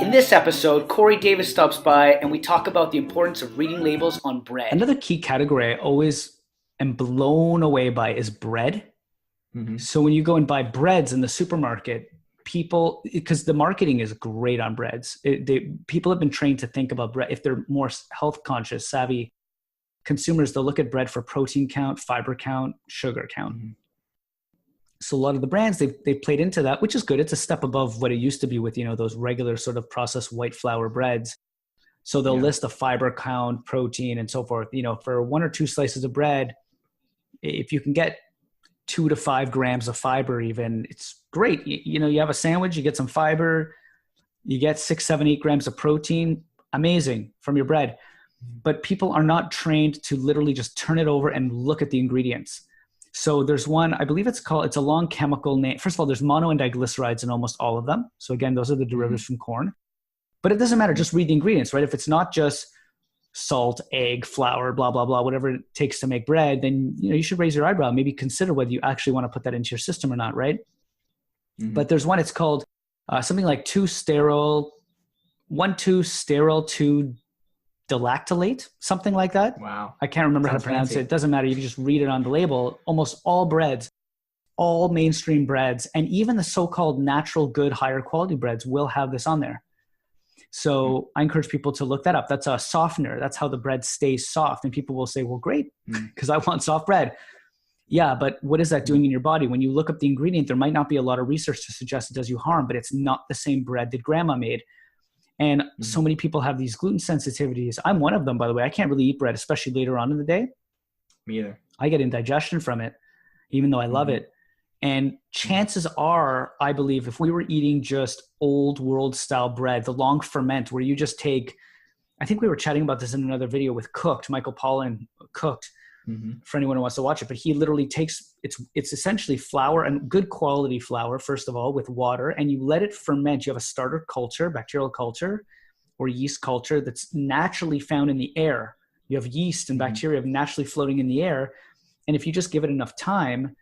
In this episode, Corey Davis stops by and we talk about the importance of reading labels on bread. Another key category I always am blown away by is bread. Mm-hmm. So when you go and buy breads in the supermarket, people, because the marketing is great on breads, people have been trained to think about bread. If they're more health conscious, savvy consumers, they'll look at bread for protein count, fiber count, sugar count. Mm-hmm. So a lot of the brands, they've played into that, which is good. It's a step above what it used to be with, those regular sort of processed white flour breads. So they'll list the fiber count, protein, and so forth. For 1 or 2 slices of bread, if you can get 2 to 5 grams of fiber even, it's great. You have a sandwich, you get some fiber, you get 6, 7, 8 grams of protein, amazing from your bread. But people are not trained to literally just turn it over and look at the ingredients. So there's one, I believe it's a long chemical name. First of all, there's mono and diglycerides in almost all of them. So again, those are the derivatives from corn. But it doesn't matter, just read the ingredients, right? If it's not just salt, egg, flour, blah, blah, blah, whatever it takes to make bread, then you should raise your eyebrow, maybe consider whether you actually want to put that into your system or not, right? Mm-hmm. But there's one, it's called something like 2-sterol, 2-delactylate, something like that. Wow. I can't remember how to pronounce it. It doesn't matter. You can just read it on the label. Almost all breads, all mainstream breads, and even the so-called natural good, higher quality breads will have this on there. So I encourage people to look that up. That's a softener. That's how the bread stays soft. And people will say, well, great, because I want soft bread. Yeah, but what is that doing in your body? When you look up the ingredient, there might not be a lot of research to suggest it does you harm, but it's not the same bread that grandma made. And so many people have these gluten sensitivities. I'm one of them, by the way. I can't really eat bread, especially later on in the day. Me either. I get indigestion from it, even though I love it. And chances are, I believe, if we were eating just old world style bread, the long ferment, where you just take, I think we were chatting about this in another video with Cooked, Michael Pollan Cooked, for anyone who wants to watch it. But he literally takes, it's essentially flour, and good quality flour, first of all, with water, and you let it ferment. You have a starter culture, bacterial culture, or yeast culture that's naturally found in the air. You have yeast and bacteria naturally floating in the air. And if you just give it enough time,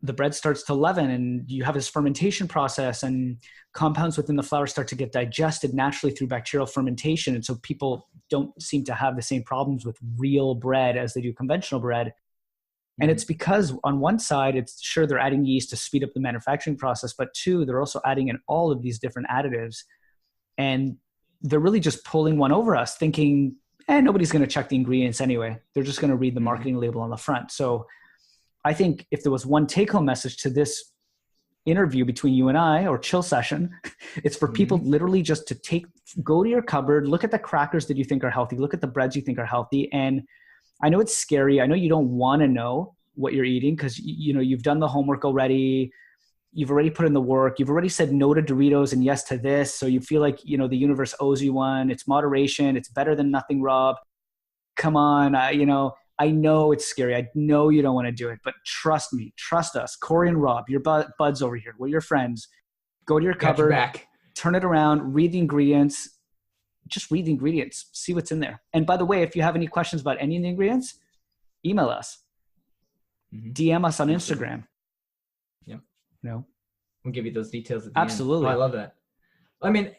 the bread starts to leaven, and you have this fermentation process, and compounds within the flour start to get digested naturally through bacterial fermentation. And so people don't seem to have the same problems with real bread as they do conventional bread. And it's because on one side, it's sure they're adding yeast to speed up the manufacturing process, but 2, they're also adding in all of these different additives. And they're really just pulling one over us, thinking, nobody's going to check the ingredients anyway. They're just going to read the marketing label on the front. So I think if there was one take-home message to this interview between you and I, or chill session, it's for people literally just to go to your cupboard, look at the crackers that you think are healthy, look at the breads you think are healthy. And I know it's scary. I know you don't want to know what you're eating because you've done the homework already. You've already put in the work. You've already said no to Doritos and yes to this. So you feel like, the universe owes you one. It's moderation. It's better than nothing, Rob. Come on. I know it's scary. I know you don't want to do it, but trust me, trust us. Cory and Rob, your buds over here, we're your friends. Go to your cupboard, turn it around, read the ingredients. Just read the ingredients, see what's in there. And by the way, if you have any questions about any of the ingredients, email us, DM us on Instagram. Yep. We'll give you those details at the Absolutely. end. Oh, I love that. I mean,